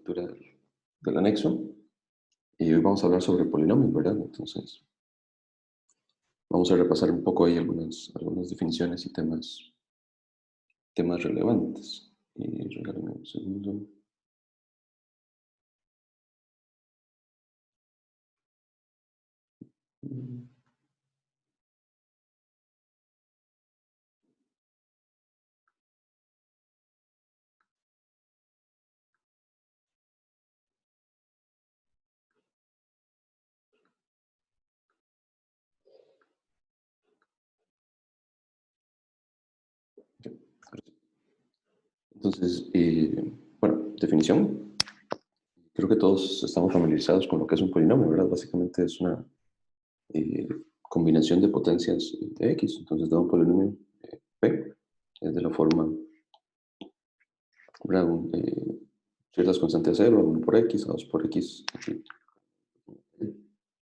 lectura del anexo. Y hoy vamos a hablar sobre polinomios, ¿verdad? Entonces, vamos a repasar un poco ahí algunas definiciones y temas relevantes. Y regálenme un segundo. Entonces, bueno, definición. Creo que todos estamos familiarizados con lo que es un polinomio, ¿verdad? Básicamente es una eh, combinación de potencias de x. Entonces, da un polinomio p, es de la forma, ¿verdad? Ciertas constantes a 0, 1 por x, a 2 por x,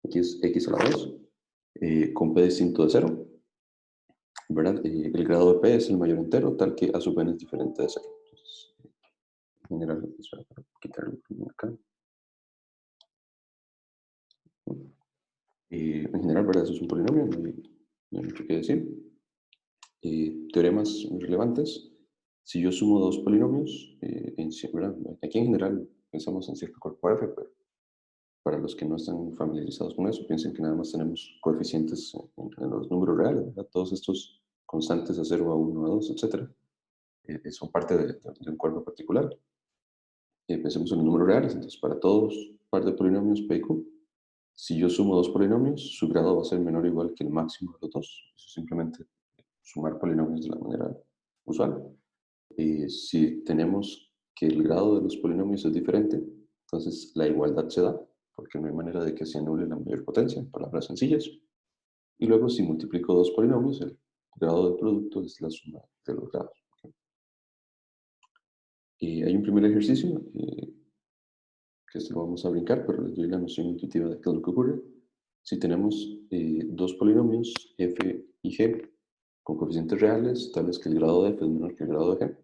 x a la 2, con p distinto de 0, ¿verdad? El grado de p es el mayor entero, tal que a sub n es diferente de 0. Entonces, en general, para quitarlo acá. En general, ¿verdad? Eso es un polinomio, no hay mucho que decir. Teoremas relevantes. Si yo sumo dos polinomios, ¿verdad? Aquí en general pensamos en cierto cuerpo f, pero para los que no están familiarizados con eso, piensen que nada más tenemos coeficientes en los números reales, ¿verdad? Todos estos constantes a 0, a 1, a 2, etc. Son parte de un cuerpo particular. Pensemos en los números reales, entonces para todos par de polinomios p y q, si yo sumo dos polinomios, su grado va a ser menor o igual que el máximo de los dos. Eso es simplemente sumar polinomios de la manera usual. Si tenemos que el grado de los polinomios es diferente, entonces la igualdad se da, porque no hay manera de que se anule la mayor potencia, en palabras sencillas. Y luego, si multiplico dos polinomios, el grado del producto es la suma de los grados. ¿Okay? Hay un primer ejercicio, que esto lo vamos a brincar, pero les doy la noción intuitiva de qué es lo que ocurre. Si tenemos dos polinomios, f y g, con coeficientes reales, tales que el grado de f es menor que el grado de g,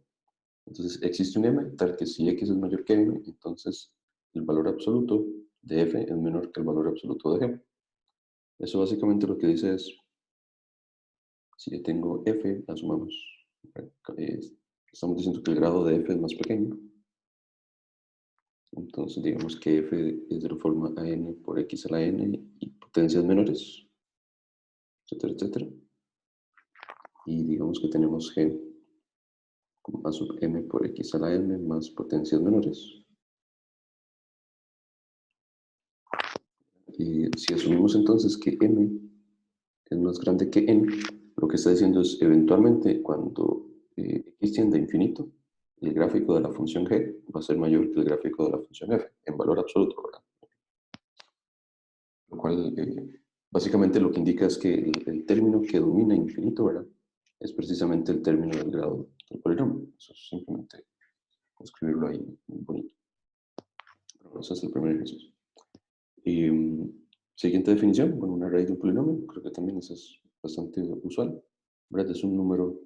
entonces existe un m, tal que si x es mayor que m, entonces el valor absoluto de f es menor que el valor absoluto de g. Eso básicamente lo que dice es, si yo tengo f, asumamos, estamos diciendo que el grado de f es más pequeño, entonces digamos que f es de la forma a n por x a la n y potencias menores, etcétera, etcétera. Y digamos que tenemos g como a sub m por x a la m más potencias menores. Y si asumimos entonces que m es más grande que n, lo que está diciendo es eventualmente cuando x tiende a infinito, el gráfico de la función g va a ser mayor que el gráfico de la función f, en valor absoluto, ¿verdad? Lo cual básicamente lo que indica es que el término que domina infinito, ¿verdad? Es precisamente el término del grado del polinomio. Eso es simplemente escribirlo ahí muy bonito. Pero ese es el primer ejercicio. Siguiente definición, bueno, una raíz de un polinomio, creo que también eso es bastante usual. ¿Verdad? Es un número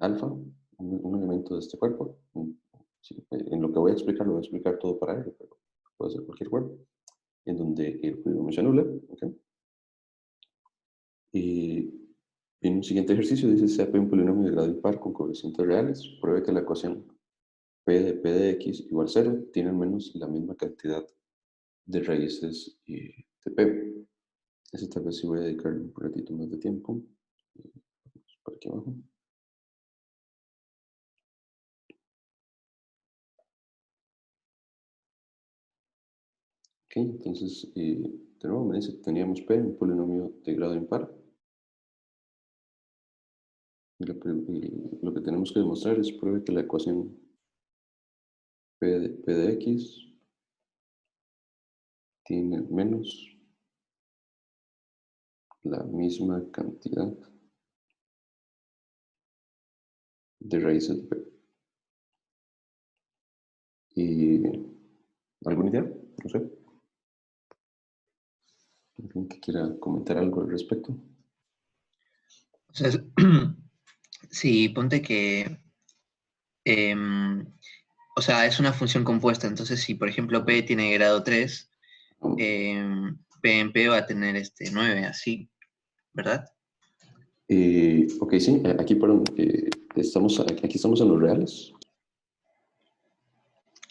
alfa, un elemento de este cuerpo. Sí, en lo que voy a explicar, lo voy a explicar todo para él, pero puede ser cualquier cuerpo, en donde el polinomio se anula. ¿Okay? Y en un siguiente ejercicio dice, sea P un polinomio de grado impar con coeficientes reales, pruebe que la ecuación P de x igual 0 tiene al menos la misma cantidad de raíces de P. Ese tal vez sí voy a dedicarle un ratito más de tiempo. Por aquí abajo. Ok, entonces, de nuevo me dice que teníamos P, un polinomio de grado impar. Y lo que tenemos que demostrar es pruebe que la ecuación P de x tiene menos la misma cantidad de raíces de P. ¿Y alguna idea? No sé. ¿Alguien que quiera comentar algo al respecto? O sea, sí, ponte que o sea, es una función compuesta, entonces si por ejemplo P tiene grado 3, P en P va a tener 9, así, ¿verdad? Ok, sí, aquí, perdón, aquí estamos en los reales,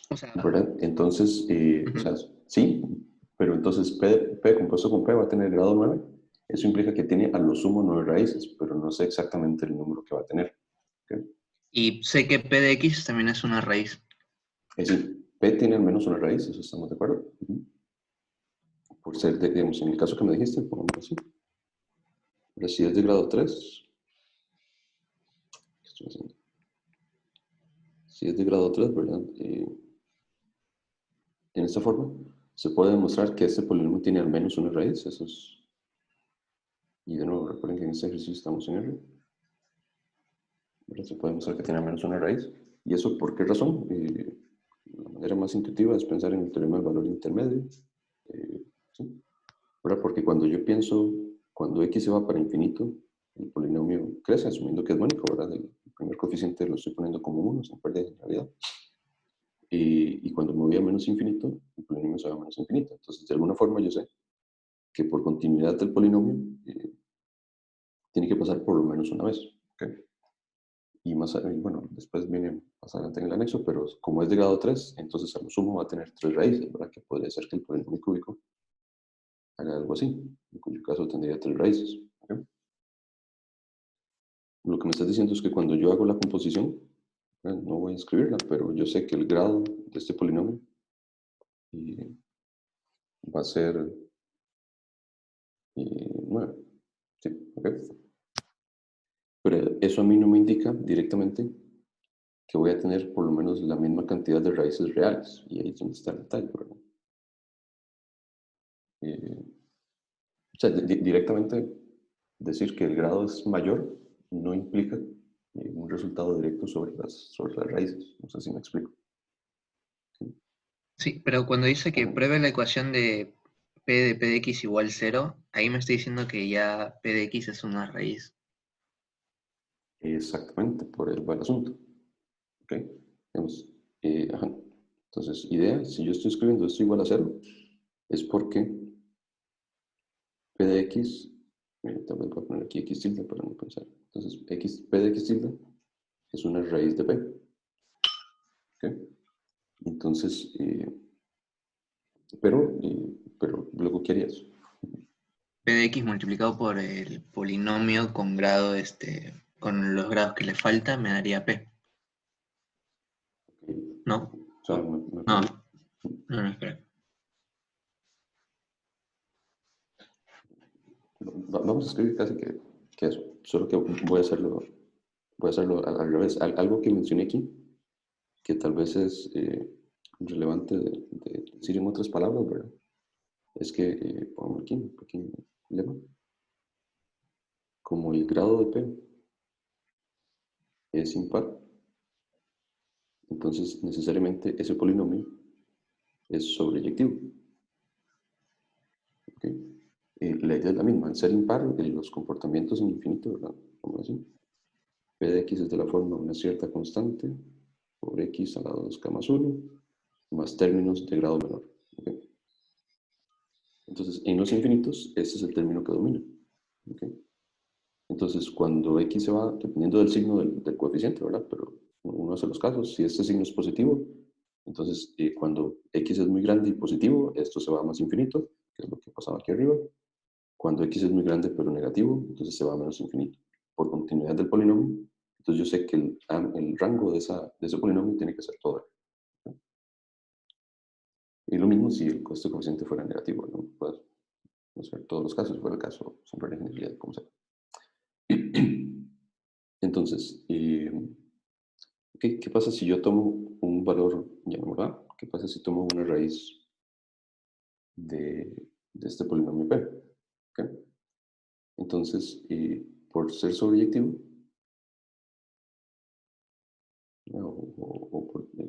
O sea, ¿verdad? Entonces, o ujú. sea, sí, pero entonces P compuesto con P va a tener grado 9. Eso implica que tiene a lo sumo 9 raíces, pero no sé exactamente el número que va a tener. ¿Ok? Y sé que P de X también es una raíz. Es decir, P tiene al menos una raíz, eso estamos de acuerdo. Ujú. Por ser, digamos, en el caso que me dijiste, pongámoslo así. Ahora, si es de grado 3, ¿qué estoy haciendo? Si es de grado 3, ¿verdad? En esta forma, se puede demostrar que este polinomio tiene al menos una raíz. Eso es, y de nuevo, recuerden que en este ejercicio estamos en R. ¿Verdad? Se puede demostrar que tiene al menos una raíz. ¿Y eso por qué razón? La manera más intuitiva es pensar en el teorema del valor intermedio. ¿Sí? ¿Verdad? Porque cuando yo pienso, cuando x se va para infinito, el polinomio crece, asumiendo que es mónico, ¿verdad? El primer coeficiente lo estoy poniendo como 1, sin pérdida de realidad. Y cuando me voy a menos infinito, el polinomio se va a menos infinito. Entonces, de alguna forma yo sé que por continuidad del polinomio tiene que pasar por lo menos una vez. ¿Ok? Y más, bueno, después viene más adelante en el anexo, pero como es de grado 3, entonces a lo sumo va a tener 3 raíces, ¿verdad? Que podría ser que el polinomio cúbico haga algo así, en cuyo caso tendría 3 raíces. ¿Ok? Lo que me estás diciendo es que cuando yo hago la composición, no voy a escribirla, pero yo sé que el grado de este polinomio eh, va a ser 9. Sí, ¿ok? Pero eso a mí no me indica directamente que voy a tener por lo menos la misma cantidad de raíces reales. Y ahí es donde está el detalle, ¿verdad? O sea, directamente decir que el grado es mayor no implica un resultado directo sobre las raíces. No sé si me explico. ¿Sí? Sí, pero cuando dice que pruebe la ecuación de P de X igual 0, ahí me está diciendo que ya P de X es una raíz. Exactamente, por el buen asunto. ¿Ok? Digamos, ajá. Entonces, idea, si yo estoy escribiendo esto igual a 0, es porque P de X, tal vez voy a poner aquí X tilde para no pensar. Entonces, P de X tilde es una raíz de P. ¿Ok? Entonces, pero luego, ¿qué harías? P de X multiplicado por el polinomio con grado, con los grados que le falta, me daría P, ¿no? O sea, me No, perdí. no, espera. Vamos a escribir casi que eso, solo que voy a hacerlo al revés. Algo que mencioné aquí, que tal vez es relevante de decir en otras palabras, ¿verdad? Es que, pongamos aquí un pequeño lema, como el grado de P es impar, entonces necesariamente ese polinomio es sobreyectivo. ¿Ok? La idea es la misma, al ser impar, los comportamientos en infinito, ¿verdad? Como así. P de x es de la forma una cierta constante por x a la 2k más 1 más términos de grado menor. ¿Okay? Entonces, en los infinitos, este es el término que domina. ¿Okay? Entonces, cuando x se va, dependiendo del signo del coeficiente, ¿verdad? Pero uno hace los casos, si este signo es positivo, entonces cuando x es muy grande y positivo, esto se va a más infinito, que es lo que pasaba aquí arriba. Cuando x es muy grande pero negativo, entonces se va a menos infinito. Por continuidad del polinomio, entonces yo sé que el rango de ese polinomio tiene que ser todo. ¿No? Y lo mismo si el coste coeficiente fuera negativo, ¿no? Pues, no sé, todos los casos, fuera el caso, siempre la generalidad, como sea. Entonces, ¿qué pasa si yo tomo un valor, ya no me va? ¿Qué pasa si tomo una raíz de este polinomio P? ¿Okay? Entonces, por ser sobreyectivo, ¿no?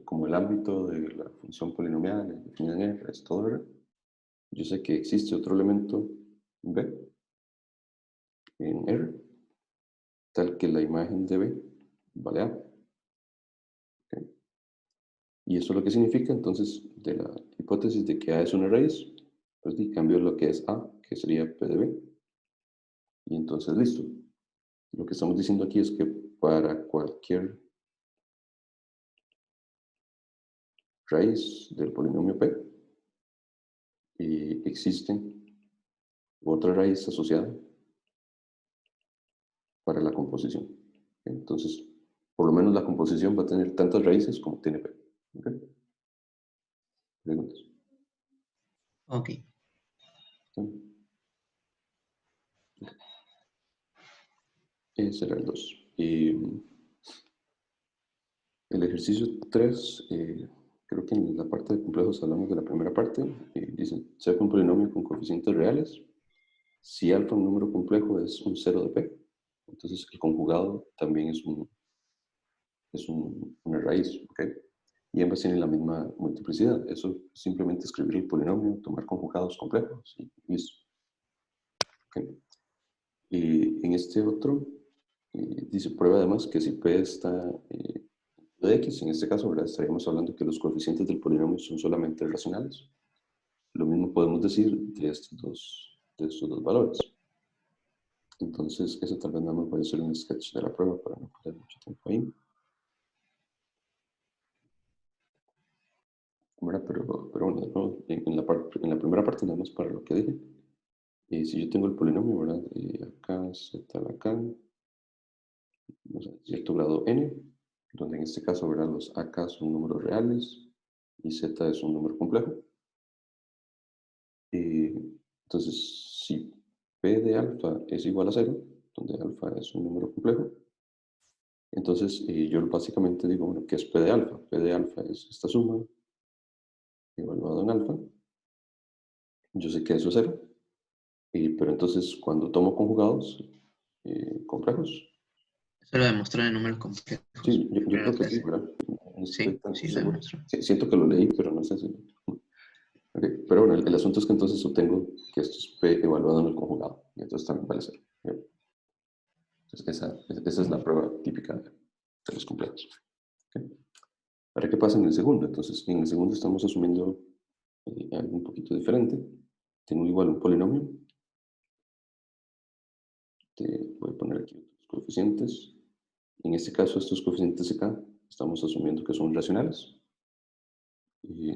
Como el ámbito de la función polinomial definida en R es todo R, yo sé que existe otro elemento B en R, tal que la imagen de B vale A. ¿Okay? Y eso lo que significa, entonces, de la hipótesis de que A es una raíz, pues cambio lo que es A, que sería P de B. Y entonces, listo. Lo que estamos diciendo aquí es que para cualquier raíz del polinomio P, existe otra raíz asociada para la composición. Entonces, por lo menos la composición va a tener tantas raíces como tiene P. ¿Okay? ¿Preguntas? Ok. ¿Sí? Ese era el 2. El ejercicio 3, creo que en la parte de complejos hablamos de la primera parte. Dice, saca un polinomio con coeficientes reales. Si alfa, un número complejo, es un cero de P, entonces el conjugado también es una raíz. ¿Okay? Y ambas tienen la misma multiplicidad. Eso es simplemente escribir el polinomio, tomar conjugados complejos y listo. ¿Okay? En este otro, dice, prueba además que si P está de X, en este caso, ¿verdad? Estaríamos hablando que los coeficientes del polinomio son solamente racionales. Lo mismo podemos decir de estos dos valores. Entonces, eso tal vez nada más voy a hacer un sketch de la prueba para no perder mucho tiempo ahí. ¿Verdad? Pero bueno, ¿no? En la primera parte nada más para lo que dije. Si yo tengo el polinomio, ¿verdad? Acá, z acá, vamos a cierto grado n, donde en este caso, ¿verdad? Los AK son números reales y z es un número complejo. Entonces, si P de alfa es igual a 0, donde alfa es un número complejo, entonces yo básicamente digo, bueno, ¿qué es P de alfa? P de alfa es esta suma evaluado en alfa. Yo sé que eso es 0, pero entonces cuando tomo conjugados complejos, Eso lo demostró en números complejos sí, en yo primera creo que sí, clase. ¿verdad? No estoy Sí, tan sí, lo seguro. demostró. Sí, siento que lo leí, pero no sé si... Okay, pero bueno, el asunto es que entonces obtengo que esto es P evaluado en el conjugado, y entonces también vale 0. Entonces esa es la prueba típica de los complejos. ¿Okay? Ahora, ¿qué pasa en el segundo? Entonces, en el segundo estamos asumiendo algo un poquito diferente. Tengo igual un polinomio. Voy a poner aquí otros coeficientes. En este caso, estos coeficientes acá, estamos asumiendo que son racionales. Y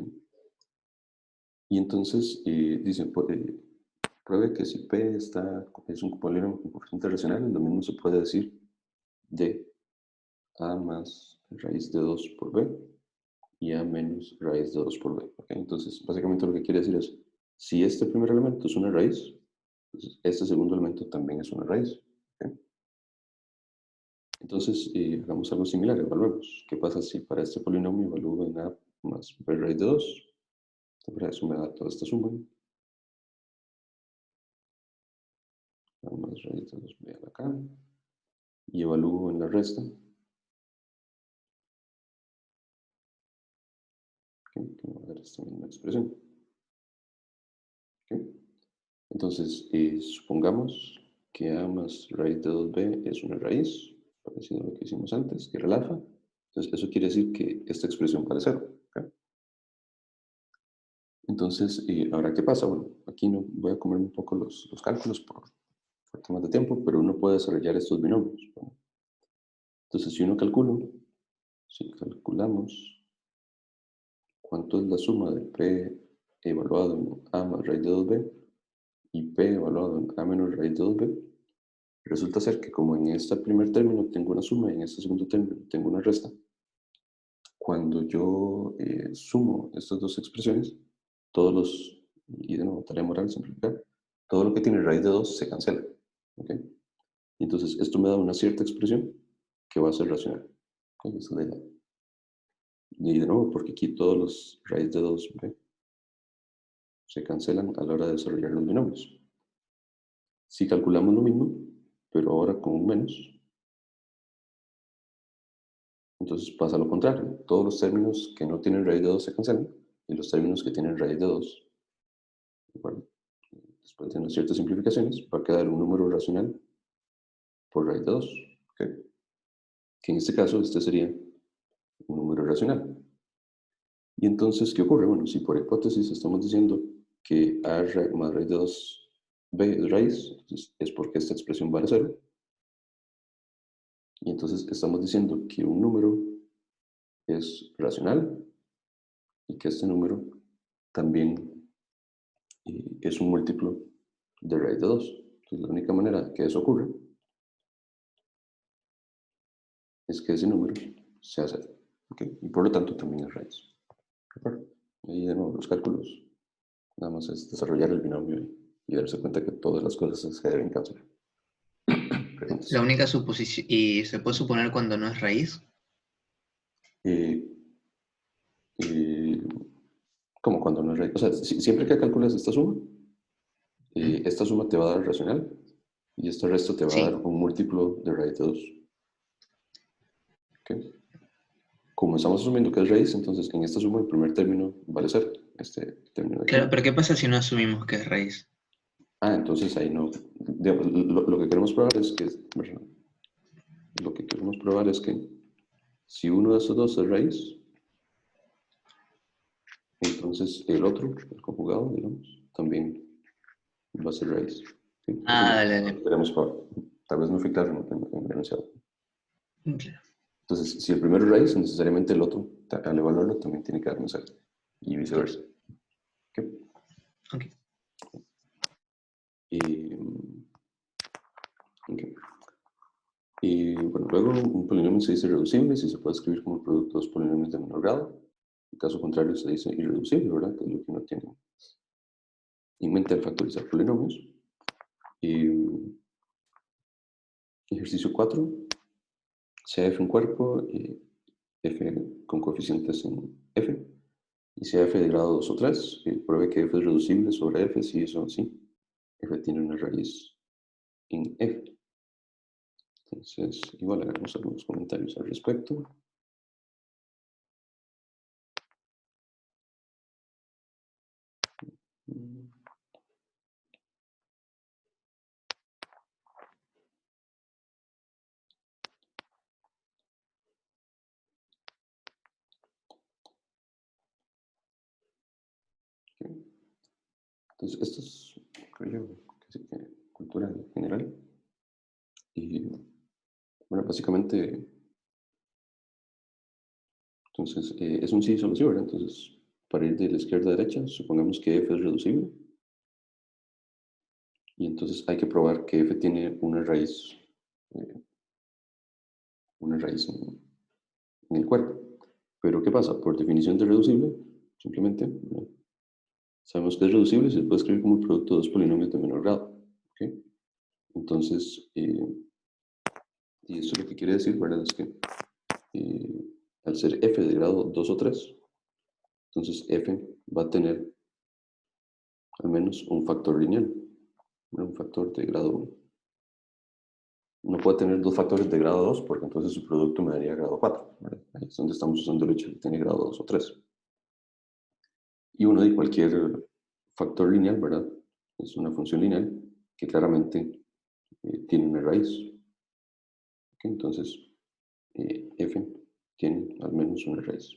entonces, dicen, pruebe que si P es un polinomio con coeficientes racionales, lo mismo se puede decir de A más raíz de 2 por B y A menos raíz de 2 por B. ¿Okay? Entonces, básicamente lo que quiere decir es, si este primer elemento es una raíz, entonces este segundo elemento también es una raíz. ¿Okay? Entonces, hagamos algo similar, evaluemos. ¿Qué pasa si para este polinomio evalúo en A más B raíz de 2? Entonces, eso me da toda esta suma. A más raíz de 2B acá. Y evalúo en la resta. ¿Okay? Que me va a dar esta misma expresión. ¿Okay? Entonces, supongamos que A más raíz de 2B es una raíz, parecido a lo que hicimos antes, que era el alfa. Entonces, eso quiere decir que esta expresión vale 0. ¿Okay? Entonces, ahora, ¿qué pasa? Bueno, aquí no voy a comer un poco los cálculos por temas de tiempo, pero uno puede desarrollar estos binomios. ¿No? Entonces, si calculamos cuánto es la suma de P evaluado en A más raíz de 2B y P evaluado en A menos raíz de 2B, resulta ser que como en este primer término tengo una suma y en este segundo término tengo una resta, cuando yo sumo estas dos expresiones, y de nuevo, tarea moral, simplificar, todo lo que tiene raíz de 2 se cancela. ¿Okay? Entonces, esto me da una cierta expresión que va a ser racional. ¿Okay? Esa es la idea. Y de nuevo, porque aquí todos los raíz de 2 ¿okay? se cancelan a la hora de desarrollar los binomios. Si calculamos lo mismo, pero ahora con un menos, entonces pasa lo contrario. Todos los términos que no tienen raíz de 2 se cancelan y los términos que tienen raíz de 2, bueno, después de unas ciertas simplificaciones, va a quedar un número racional por raíz de 2. ¿Okay? Que en este caso este sería un número racional. Y entonces, ¿qué ocurre? Bueno, si por hipótesis estamos diciendo que a más raíz de 2b es raíz, entonces es porque esta expresión vale 0. Y entonces estamos diciendo que un número es racional y que este número también es un múltiplo de raíz de 2. Entonces, la única manera que eso ocurra es que ese número sea 0. ¿Okay? Y por lo tanto también es raíz. ¿De acuerdo? Y de nuevo, los cálculos, nada más es desarrollar el binomio y darse cuenta que todas las cosas se deben cancelar. Preguntas. La única suposición, ¿y se puede suponer cuando no es raíz? Eh, eh, como cuando no es raíz. O sea, siempre que calculas esta suma te va a dar racional y este resto te va a dar Sí. un múltiplo de raíz de 2. ¿Okay? Como estamos asumiendo que es raíz, entonces en esta suma el primer término vale 0. Este término de Claro, aquí. pero ¿qué pasa si no asumimos que es raíz? Entonces ahí no. Digamos, lo que queremos probar es que. Lo que queremos probar es que si uno de estos dos es raíz, entonces el otro, el conjugado, digamos, también va a ser raíz. ¿Sí? Eso es Dale, lo que dale. queremos probar. Tal vez no fue claro en el enunciado. Claro. Entonces, si el primero es raíz, necesariamente el otro, al evaluarlo, también tiene que darme 0. Y viceversa. ¿Ok? Ok. Y, ok. Y bueno, luego un polinomio se dice reducible si se puede escribir como el producto de dos polinomios de menor grado. En caso contrario se dice irreducible, ¿verdad? Que es lo que uno tiene en mente al factorizar polinomios. Y ejercicio 4, sea f un cuerpo, f con coeficientes en f, y sea f de grado 2 o 3, pruebe que f es reducible sobre f, si eso sí, f tiene una raíz en f. Entonces, igual hagamos algunos comentarios al respecto. Entonces, esto es, creo yo, casi que cultura general. Y bueno, básicamente, entonces, es un sí solo sí, ¿verdad? Entonces, para ir de la izquierda a derecha, supongamos que f es reducible. Y entonces hay que probar que f tiene eh, una raíz en el cuerpo. Pero ¿qué pasa? Por definición de reducible, simplemente, ¿no? Sabemos que es reducible y se puede escribir como el producto de dos polinomios de menor grado. ¿Okay? Entonces, y eso lo que quiere decir, ¿verdad? Es que al ser f de grado 2 o 3, entonces f va a tener al menos un factor lineal, ¿no? Un factor de grado 1. No puede tener dos factores de grado 2 porque entonces su producto me daría grado 4. ¿Verdad? Ahí es donde estamos usando el hecho de que tiene grado 2 o 3. Y uno de cualquier factor lineal, ¿verdad? Es una función lineal que claramente tiene una raíz. ¿Okay? Entonces, f tiene al menos una raíz.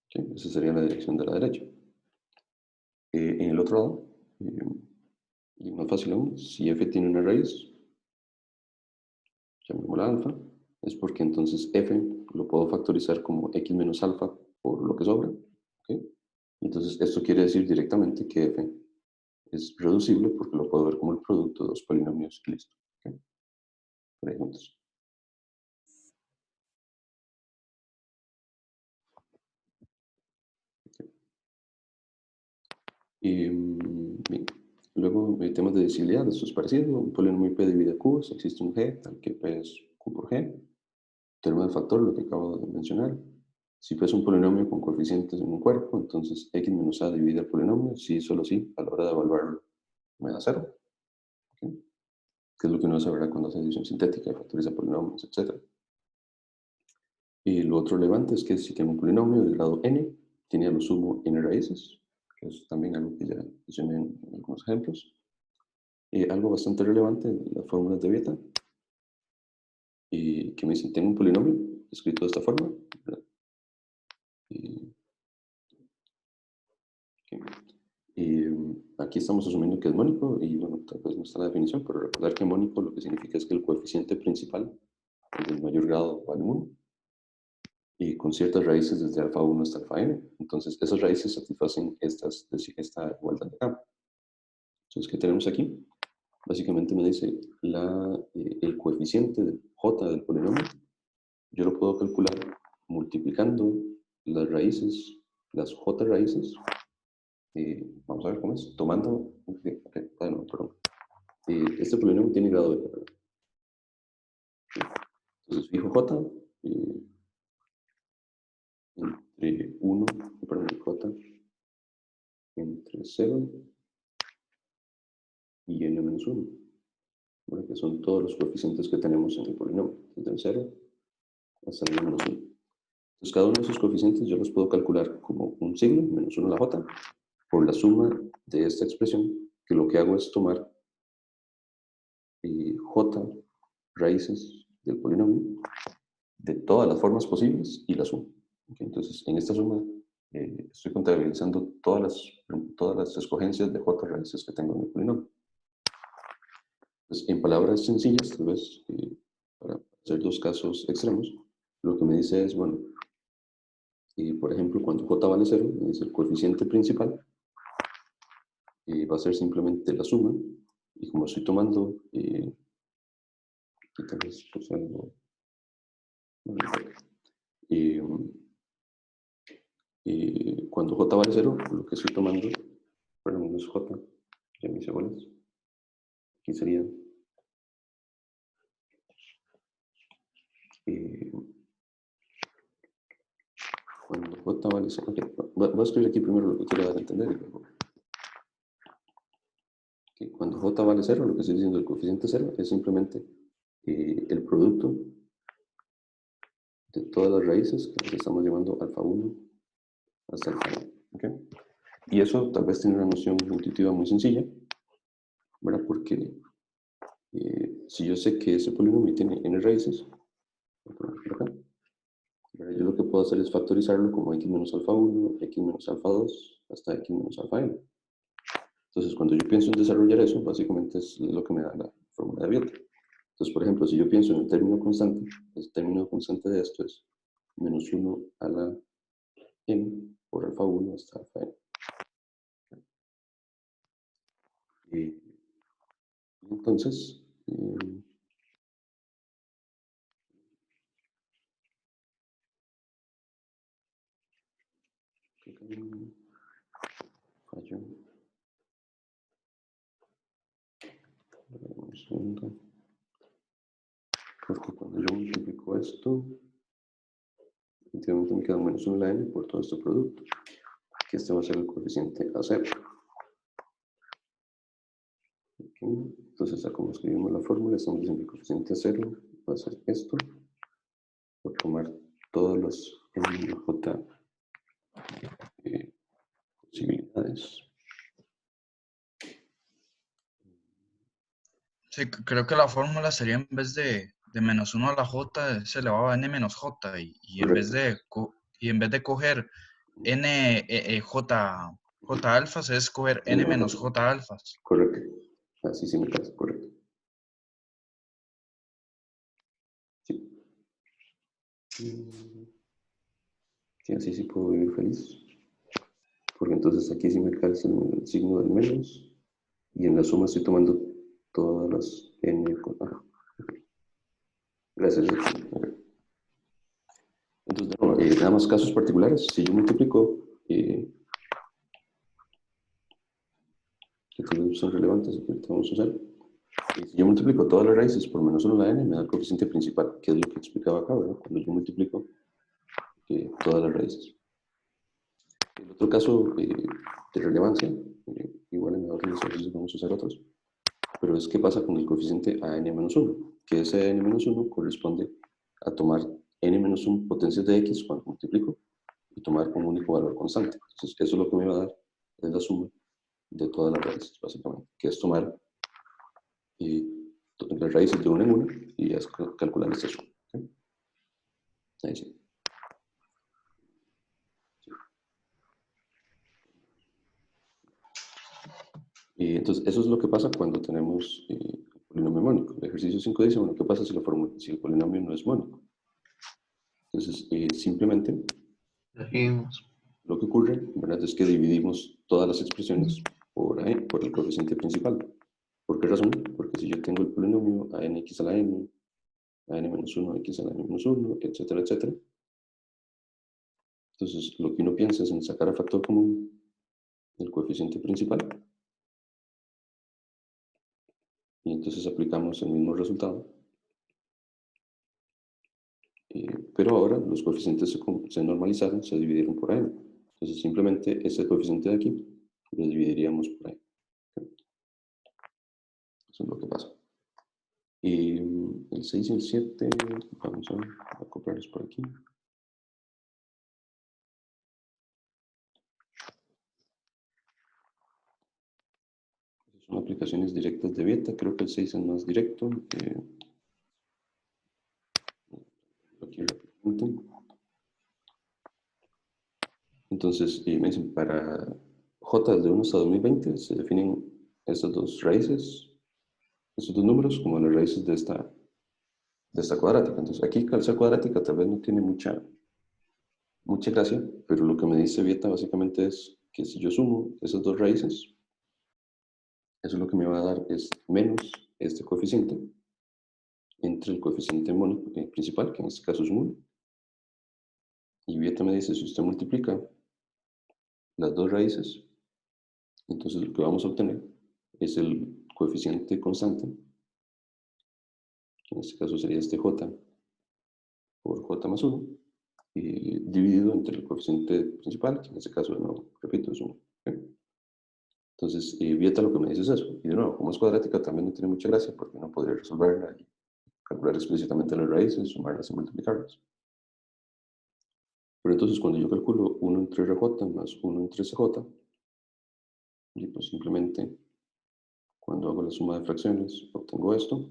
¿Okay? Esa sería la dirección de la derecha. En el otro lado, y más fácil aún, si f tiene una raíz, llamémosla alfa, es porque entonces f lo puedo factorizar como x menos alfa por lo que sobra. ¿Okay? Entonces, esto quiere decir directamente que f es reducible porque lo puedo ver como el producto de dos polinomios y listo. ¿Okay? Preguntas. Bien. Luego, temas de divisibilidad, esto es parecido. Un polinomio p divide q, si existe un g, tal que p es q por g. Teorema del factor, lo que acabo de mencionar. Si p es un polinomio con coeficientes en un cuerpo, entonces x menos a divide el polinomio, si solo si, a la hora de evaluarlo me da 0. ¿Okay? Que es lo que uno sabrá cuando hace división sintética, factoriza polinomios, etc. Y lo otro relevante es que si tengo un polinomio de grado n, tiene a lo sumo n raíces, que es también algo que ya mencioné en algunos ejemplos. Algo bastante relevante, las fórmulas de Vieta, que me dicen, tengo un polinomio escrito de esta forma, ¿verdad? Y aquí estamos asumiendo que es mónico, y bueno, tal vez no está la definición, pero recordar que mónico lo que significa es que el coeficiente principal, el del mayor grado, vale 1, y con ciertas raíces desde alfa 1 hasta alfa n. Entonces, esas raíces satisfacen esta igualdad de campo. Entonces, ¿qué tenemos aquí? Básicamente me dice el coeficiente de j del polinomio. Yo lo puedo calcular multiplicando las raíces, las j raíces. Vamos a ver cómo es. Tomando. No, perdón. Este polinomio tiene grado de. Entonces, fijo j entre 1, perdón, j entre 0 y n menos 1. Bueno, que son todos los coeficientes que tenemos en el polinomio, desde el 0 hasta el n menos 1. Entonces, cada uno de esos coeficientes yo los puedo calcular como un signo, menos 1 a la j, por la suma de esta expresión, que lo que hago es tomar j raíces del polinomio de todas las formas posibles y la suma. ¿Okay? Entonces, en esta suma estoy contabilizando todas las escogencias de j raíces que tengo en el polinomio. Entonces, en palabras sencillas, tal vez, para hacer dos casos extremos, lo que me dice es, bueno, por ejemplo, cuando j vale 0, me dice el coeficiente principal va a ser simplemente la suma, y como estoy tomando, aquí tal vez puse algo, cuando j vale 0, lo que estoy tomando, perdón, no es j, ya me hice bolas, aquí sería cuando j vale 0, okay, voy a escribir aquí primero lo que quiero dar a entender y luego. Okay, cuando j vale 0, lo que estoy diciendo el coeficiente 0 es simplemente el producto de todas las raíces que les estamos llamando alfa 1 hasta alfa n. ¿Okay? Y eso tal vez tiene una noción intuitiva muy sencilla, ¿verdad? Porque si yo sé que ese polinomio tiene n raíces, yo lo que puedo hacer es factorizarlo como x menos alfa 1, x menos alfa 2, hasta x menos alfa n. Entonces, cuando yo pienso en desarrollar eso, básicamente es lo que me da la fórmula de Biot. Entonces, por ejemplo, si yo pienso en el término constante, el término constante de esto es menos 1 a la n por alfa 1 hasta alfa n. Entonces, fallo. Un segundo. Porque cuando yo multiplico esto, efectivamente me queda menos 1 a la n por todo este producto, que este va a ser el coeficiente a 0. Okay. Entonces, como escribimos la fórmula, estamos diciendo que el coeficiente a 0 va a ser esto, por tomar todos los n j posibilidades. Sí, creo que la fórmula sería en vez de menos 1 a la j es elevado a n menos j, y en vez de coger n j alfas es coger n menos j alfas. Correcto. Así sí me parece correcto. Sí. Sí, así sí puedo vivir feliz. Porque entonces aquí sí me calza el signo del menos, y en la suma estoy tomando todas las n. Gracias. Entonces, no, nada más casos particulares. Si yo multiplico, que tal vez son relevantes, que ahorita vamos a usar. Si yo multiplico todas las raíces por menos 1 a la n, me da el coeficiente principal, que es lo que explicaba acá, ¿verdad? Cuando yo multiplico todas las raíces. El otro caso de relevancia, igual en otros ejercicios vamos a usar otros, pero es qué pasa con el coeficiente a n-1, que ese n-1 corresponde a tomar n-1 potencias de x cuando multiplico y tomar un único valor constante. Entonces, eso es lo que me va a dar, es la suma de todas las raíces, básicamente, que es tomar las raíces de una en una y es calcular esta suma. ¿Okay? Ahí sí. Y entonces, eso es lo que pasa cuando tenemos el polinomio mónico. El ejercicio 5 dice, bueno, ¿qué pasa si, si el polinomio no es mónico? Entonces, simplemente lo que ocurre, ¿verdad?, es que dividimos todas las expresiones por el coeficiente principal. ¿Por qué razón? Porque si yo tengo el polinomio a nx a la n, a n-1, x a la n-1, etcétera, etcétera, entonces lo que uno piensa es en sacar a factor común el coeficiente principal, y entonces aplicamos el mismo resultado, pero ahora los coeficientes se normalizaron, se dividieron por n. Entonces simplemente ese coeficiente de aquí lo dividiríamos por n. Eso es lo que pasa. Y el 6 y el 7, vamos a copiarlos por aquí. Son aplicaciones directas de Vieta, creo que el 6 es más directo. Aquí rápidamente. Entonces, me dicen, para J desde 1 hasta 2020 se definen estas dos raíces, estos dos números como las raíces de esta cuadrática. Entonces, aquí al ser cuadrática tal vez no tiene mucha gracia, pero lo que me dice Vieta básicamente es que si yo sumo esas dos raíces, eso lo que me va a dar es menos este coeficiente entre el coeficiente principal, que en este caso es 1, y Vieta me dice, si usted multiplica las dos raíces, entonces lo que vamos a obtener es el coeficiente constante, que en este caso sería este j por j más 1, dividido entre el coeficiente principal, que en este caso, de nuevo, repito, es 1. ¿Okay? Entonces, Vieta lo que me dice es eso. Y de nuevo, como es cuadrática, también no tiene mucha gracia, porque uno podría resolverla y calcular explícitamente las raíces, sumarlas y multiplicarlas. Pero entonces, cuando yo calculo 1 entre rj más 1 entre cj, y pues simplemente cuando hago la suma de fracciones obtengo esto,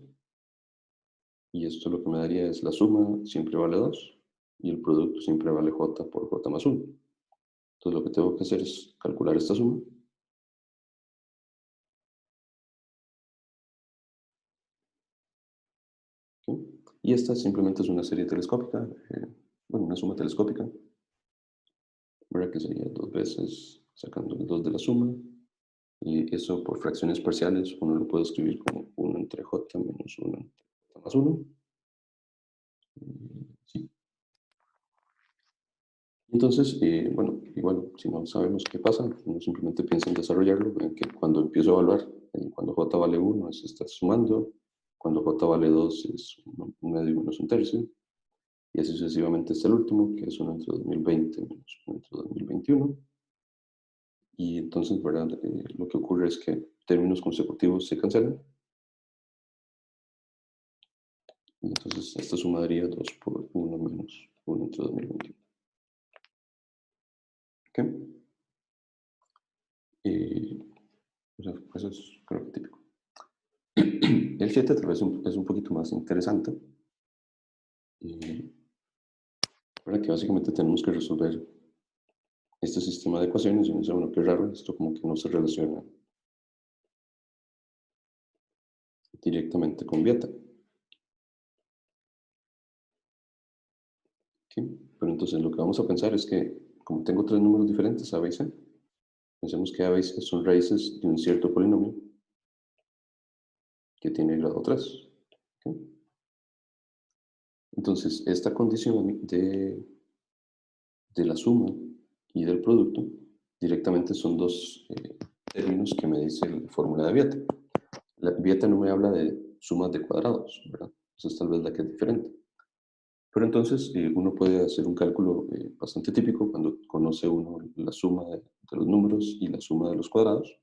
y esto lo que me daría es la suma siempre vale 2 y el producto siempre vale j por j más 1. Entonces lo que tengo que hacer es calcular esta suma. ¿Okay? Y esta simplemente es una serie telescópica, bueno, una suma telescópica, ¿verdad? Que sería 2 veces sacando el 2 de la suma. Y eso por fracciones parciales uno lo puede escribir como 1 entre j menos 1 entre j más 1. Sí. Entonces, bueno, igual, si no sabemos qué pasa, uno simplemente piensa en desarrollarlo, ven que cuando empiezo a evaluar, cuando j vale 1 se está sumando, cuando j vale 2 es 1 medio menos 1 tercio, y así sucesivamente hasta el último, que es 1 entre 2020 menos 1 entre 2021. Y entonces, ¿verdad? Lo que ocurre es que términos consecutivos se cancelan, y entonces esta suma daría 2 por 1 menos 1 entre 2021. ¿Ok? Eso es, creo que típico. El 7 tal vez es un poquito más interesante, para que básicamente tenemos que resolver este sistema de ecuaciones. Y uno dice, bueno, qué raro, esto como que no se relaciona directamente con Vieta. ¿Okay? Pero entonces lo que vamos a pensar es que, como tengo tres números diferentes, a, b y c, pensemos que a, b y c son raíces de un cierto polinomio que tiene grado 3. ¿Okay? Entonces, esta condición de la suma y del producto directamente son dos términos que me dice la fórmula de Vieta. La Vieta no me habla de sumas de cuadrados, ¿verdad? Esa es tal vez la que es diferente. Pero entonces uno puede hacer un cálculo bastante típico cuando conoce uno la suma de los números y la suma de los cuadrados,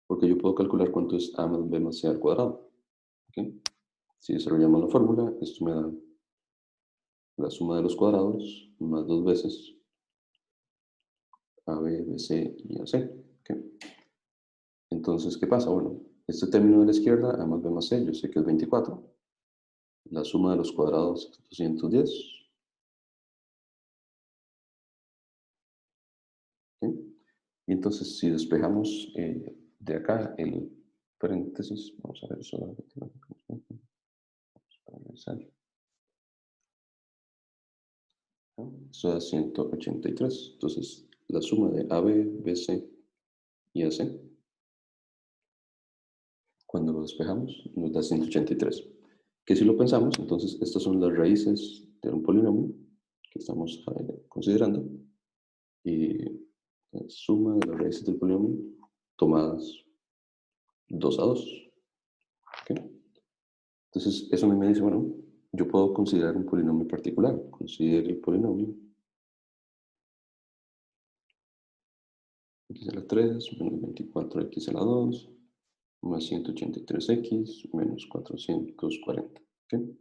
porque yo puedo calcular cuánto es a más b más c al cuadrado. ¿Okay? Si desarrollamos la fórmula, esto me da la suma de los cuadrados más 2 veces a, b, b, c y a, c. ¿Okay? Entonces, ¿qué pasa? Bueno, este término de la izquierda, a más b más c, yo sé que es 24. la suma de los cuadrados es 210. ¿Sí? Y entonces, si despejamos de acá el paréntesis, vamos a ver eso. Para revisar. Eso da 183. Entonces, la suma de AB, BC y AC, cuando lo despejamos, nos da 183. Que si lo pensamos, entonces estas son las raíces de un polinomio que estamos considerando. Y la suma de las raíces del polinomio tomadas 2 a 2. ¿Okay? Entonces, eso me dice, bueno, yo puedo considerar un polinomio particular. Considero el polinomio x a la 3 menos 24x a la 2 más 183x menos 440. ¿Okay?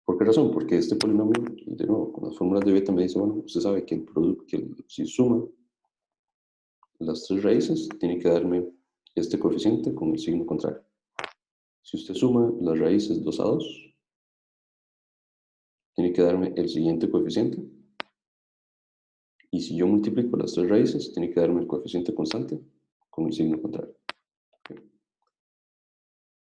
¿Por qué razón? Porque este polinomio, y de nuevo, con las fórmulas de beta me dice, bueno, usted sabe que el producto, si suma las 3 raíces, tiene que darme este coeficiente con el signo contrario. Si usted suma las raíces 2 a 2, tiene que darme el siguiente coeficiente. Y si yo multiplico las 3 raíces, tiene que darme el coeficiente constante con el signo contrario. ¿Okay?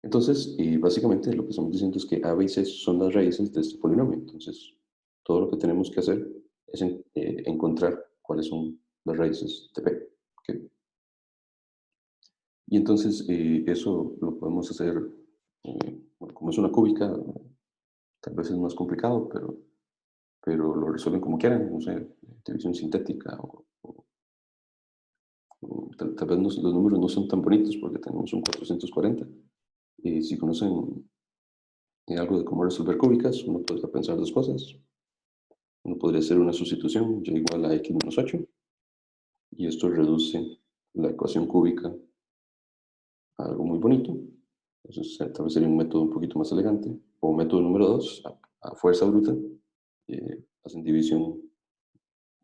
Entonces, y básicamente lo que estamos diciendo es que A, B y C son las raíces de este polinomio. Entonces, todo lo que tenemos que hacer es encontrar cuáles son las raíces de P. ¿Okay? Y entonces, eso lo podemos hacer, bueno, como es una cúbica, tal vez es más complicado, pero lo resuelven como quieran, no sé, división sintética tal vez los números no son tan bonitos porque tenemos un 440. Si conocen algo de cómo resolver cúbicas, uno podría pensar dos cosas. Uno podría hacer una sustitución, y igual a x menos 8, y esto reduce la ecuación cúbica a algo muy bonito. Entonces, tal vez sería un método un poquito más elegante. O método número 2, a fuerza bruta, hacen división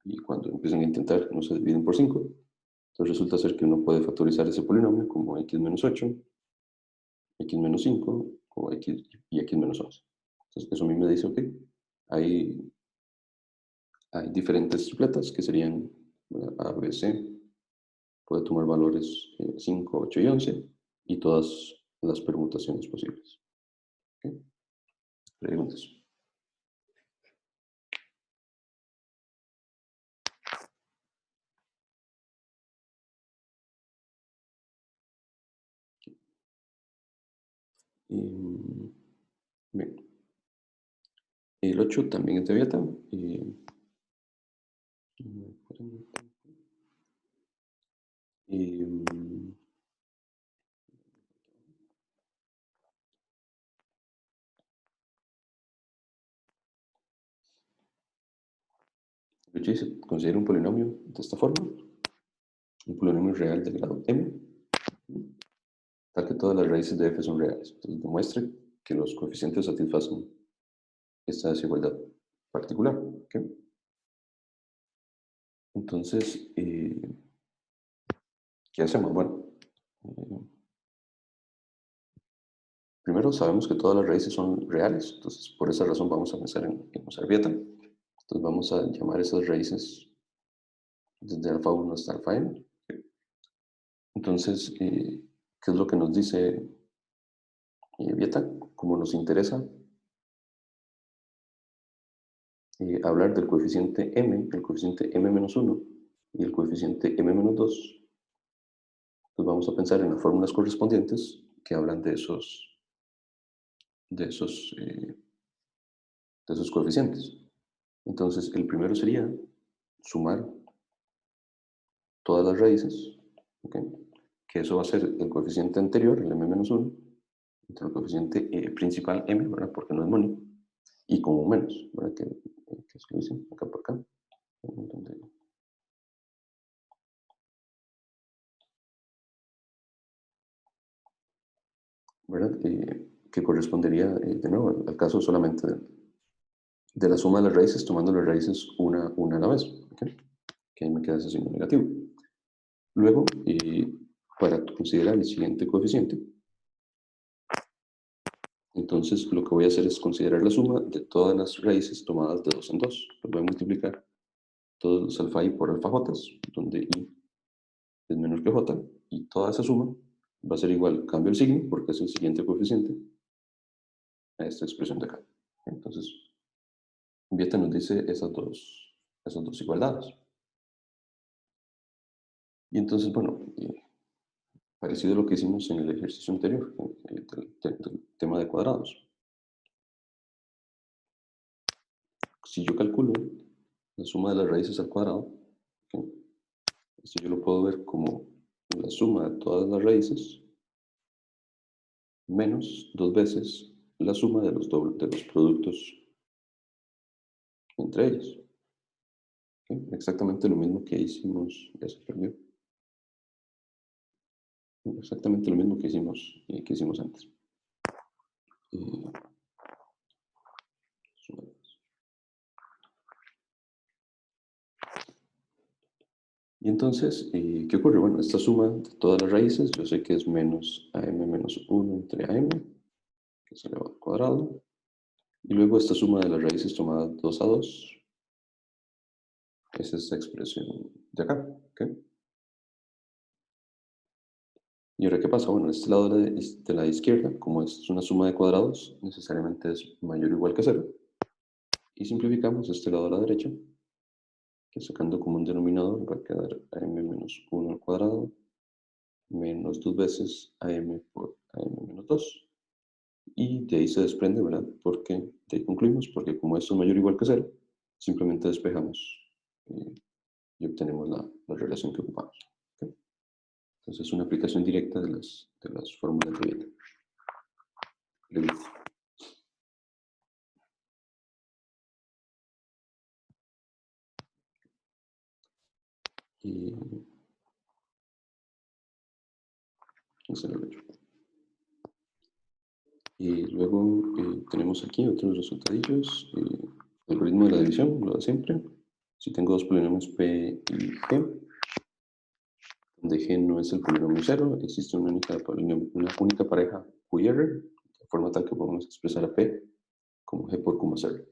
y cuando empiezan a intentar no se dividen por 5. Entonces resulta ser que uno puede factorizar ese polinomio como x menos 8, x menos 5 o x y x menos 11. Entonces eso a mí me dice, ok, hay diferentes tripletas que serían A, B, C, puede tomar valores 5, 8 y 11 y todas las permutaciones posibles. ¿Okay? Preguntas. Bien. El 8 también es de beta. El 8 se considera un polinomio de esta forma, un polinomio real de grado m, tal que todas las raíces de f son reales. Entonces demuestre que los coeficientes satisfacen esta desigualdad particular. ¿Okay? Entonces, ¿qué hacemos? Bueno, primero sabemos que todas las raíces son reales, entonces por esa razón vamos a pensar en usar beta. Entonces vamos a llamar esas raíces desde alfa 1 hasta alfa n. Entonces, ¿qué es lo que nos dice beta? Como nos interesa hablar del coeficiente m, el coeficiente m-1 y el coeficiente m-2, pues vamos a pensar en las fórmulas correspondientes que hablan de esos coeficientes. Entonces, el primero sería sumar todas las raíces, ¿okay? Que eso va a ser el coeficiente anterior, el m-1, entre el coeficiente principal m, ¿verdad? Porque no es mónico, y con un menos, ¿verdad? Que es lo dicen acá por acá. ¿Verdad? Que correspondería, de nuevo, al caso solamente de la suma de las raíces, tomando las raíces una a la vez. ¿Okay? Que ahí me queda ese signo negativo. Luego, para considerar el siguiente coeficiente, Entonces, lo que voy a hacer es considerar la suma de todas las raíces tomadas de 2 en 2. Los voy a multiplicar todos los alfa i por alfa j, donde i es menor que j, y toda esa suma va a ser igual, cambio el signo, porque es el siguiente coeficiente, a esta expresión de acá. Entonces, Vieta nos dice esas dos igualdades. Y entonces, bueno, parecido a lo que hicimos en el ejercicio anterior, del tema de cuadrados. Si yo calculo la suma de las raíces al cuadrado, ¿okay? Esto yo lo puedo ver como la suma de todas las raíces menos 2 veces la suma de los productos entre ellos. ¿Okay? Exactamente lo mismo que hicimos, ya se perdió. Exactamente lo mismo que hicimos antes. Y entonces, ¿qué ocurre? Bueno, esta suma de todas las raíces, yo sé que es menos am menos 1 entre am, que es elevado al cuadrado. Y luego esta suma de las raíces tomada 2 a 2, es esta expresión de acá. ¿Okay? Y ahora, ¿qué pasa? Bueno, este lado de la izquierda, como es una suma de cuadrados, necesariamente es mayor o igual que 0. Y simplificamos este lado a la derecha, que sacando como un denominador va a quedar am menos 1 al cuadrado, menos 2 veces am por am menos 2. Y de ahí se desprende, ¿verdad? Porque de ahí concluimos, porque como esto es mayor o igual que 0, simplemente despejamos y obtenemos la relación que ocupamos. ¿Okay? Entonces es una aplicación directa de las fórmulas de Vieta. Y eso lo he hecho. Y luego tenemos aquí otros resultadillos. Algoritmo de la división, lo de siempre. Si tengo dos polinomios P y G, donde G no es el polinomio 0, existe una única pareja QR, de forma tal que podemos expresar a P como G por coma 0.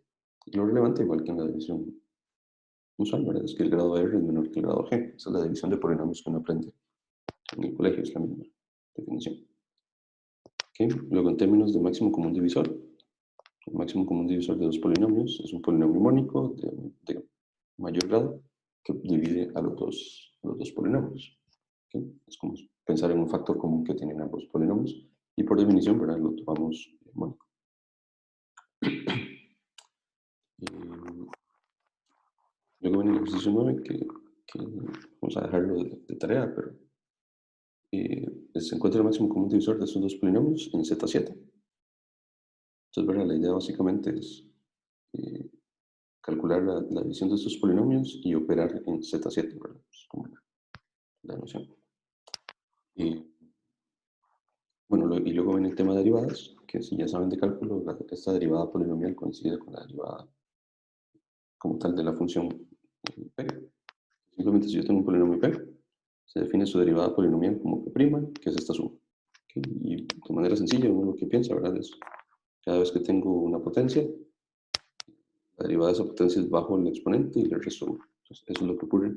Y lo relevante, igual que en la división usual, ¿verdad? Es que el grado R es menor que el grado G. Esa es la división de polinomios que uno aprende en el colegio, es la misma definición. ¿Okay? Luego, en términos de máximo común divisor, el máximo común divisor de dos polinomios es un polinomio mónico de mayor grado que divide a los dos polinomios. ¿Okay? Es como pensar en un factor común que tienen ambos polinomios y por definición, ¿verdad? Lo tomamos mónico. Luego viene el ejercicio 9 que vamos a dejarlo de tarea, pero se encuentra el máximo común divisor de estos dos polinomios en Z7. Entonces, ¿verdad? La idea básicamente es calcular la división de estos polinomios y operar en Z7, ¿verdad? Es como la noción. Bueno, y luego viene el tema de derivadas, que si ya saben de cálculo, esta derivada polinomial coincide con la derivada como tal de la función p. Simplemente si yo tengo un polinomio p, se define su derivada polinomial como p', que es esta suma. ¿Okay? Y de manera sencilla, uno lo que piensa, ¿verdad? Es cada vez que tengo una potencia, la derivada de esa potencia es bajo el exponente y le resto 1. Entonces, eso es lo que ocurre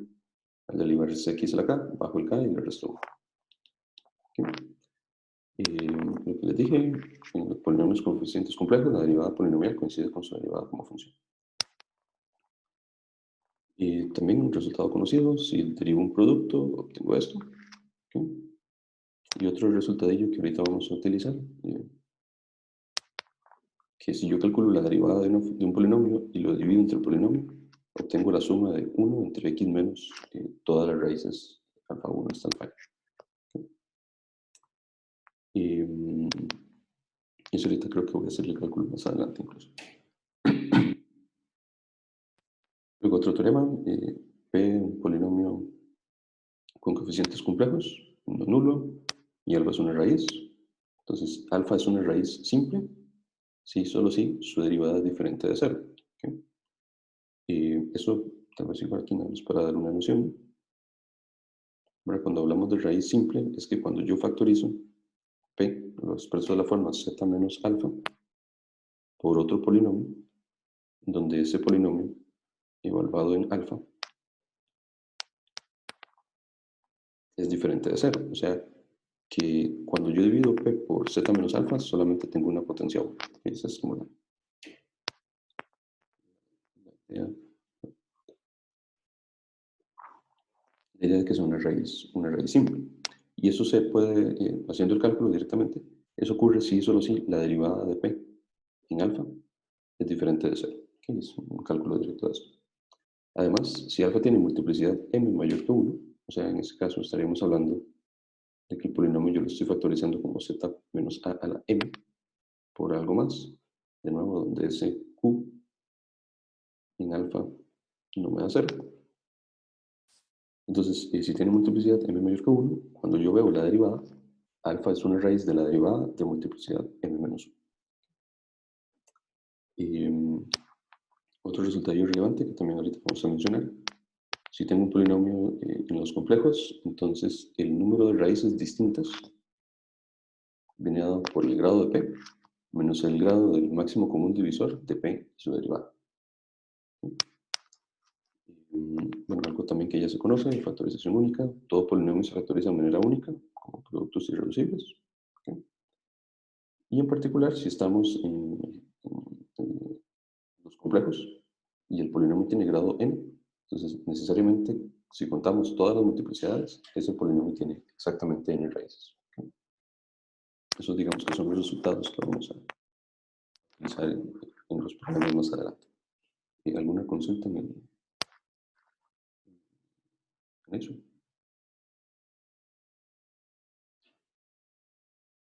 al derivarse x a la k, bajo el k y le resto 1. ¿Okay? Lo que les dije, en los polinomios con coeficientes complejos, la derivada polinomial coincide con su derivada como función. Y también un resultado conocido, si derivo un producto, obtengo esto. ¿Okay? Y otro resultadillo que ahorita vamos a utilizar, que si yo calculo la derivada de un polinomio y lo divido entre el polinomio, obtengo la suma de 1 entre x menos todas las raíces alfa 1 hasta alfa n. ¿Okay? Y eso ahorita creo que voy a hacer el cálculo más adelante incluso. Luego otro teorema, P, un polinomio con coeficientes complejos, uno nulo, y alfa es una raíz. Entonces, alfa es una raíz simple, si solo si su derivada es diferente de 0. ¿Okay? Y eso, tal vez igual aquí nada más para dar una noción. Bueno, cuando hablamos de raíz simple, es que cuando yo factorizo P lo expreso de la forma z menos alfa por otro polinomio, donde ese polinomio evaluado en alfa es diferente de 0. O sea, que cuando yo divido P por z menos alfa, solamente tengo una potencia 1. Esa es como la idea. La idea de que es una raíz simple. Y eso se puede, haciendo el cálculo directamente, eso ocurre si y solo si la derivada de P en alfa es diferente de 0. Que es un cálculo directo de eso. Además, si alfa tiene multiplicidad m mayor que 1, o sea, en ese caso estaríamos hablando de que el polinomio yo lo estoy factorizando como z menos a a la m por algo más, de nuevo, donde ese q en alfa no me da 0. Entonces, si tiene multiplicidad m mayor que 1, cuando yo veo la derivada, alfa es una raíz de la derivada de multiplicidad m menos 1. Otro resultado relevante que también ahorita vamos a mencionar, si tengo un polinomio en los complejos, entonces el número de raíces distintas viene dado por el grado de P menos el grado del máximo común divisor de P y su derivada. Bueno, algo también que ya se conoce, la factorización única. Todo polinomio se factoriza de manera única, como productos irreducibles. ¿Okay? Y en particular, si estamos en los complejos y el polinomio tiene grado n, entonces necesariamente, si contamos todas las multiplicidades, ese polinomio tiene exactamente n raíces. ¿Okay? Esos digamos que son los resultados que vamos a utilizar en los problemas más adelante. ¿Alguna consulta en eso?